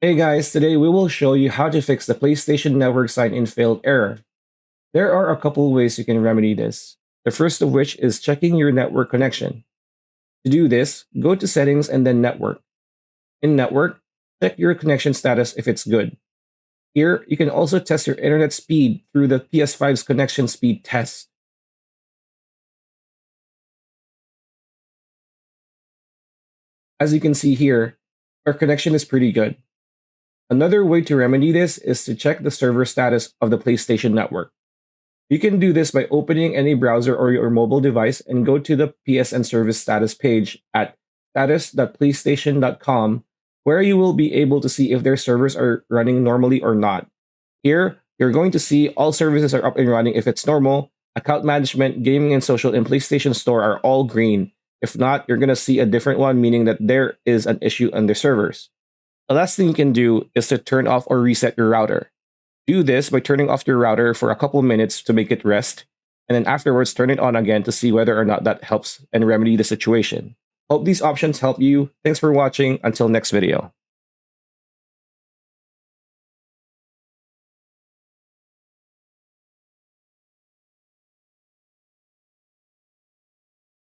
Hey guys, today we will show you how to fix the PlayStation Network sign-in failed error. There are a couple ways you can remedy this. The first of which is checking your network connection. To do this, go to Settings and then Network. In Network, check your connection status if it's good. Here, you can also test your internet speed through the PS5's connection speed test. As you can see here, our connection is pretty good. Another way to remedy this is to check the server status of the PlayStation Network. You can do this by opening any browser or your mobile device and go to the PSN service status page at status.playstation.com, where you will be able to see if their servers are running normally or not. Here, you're going to see all services are up and running if it's normal. Account management, gaming and social, and PlayStation Store are all green. If not, you're going to see a different one, meaning that there is an issue on their servers. The last thing you can do is to turn off or reset your router. Do this by turning off your router for a couple minutes to make it rest, and then afterwards turn it on again to see whether or not that helps and remedy the situation. Hope these options help you. Thanks for watching. Until next video.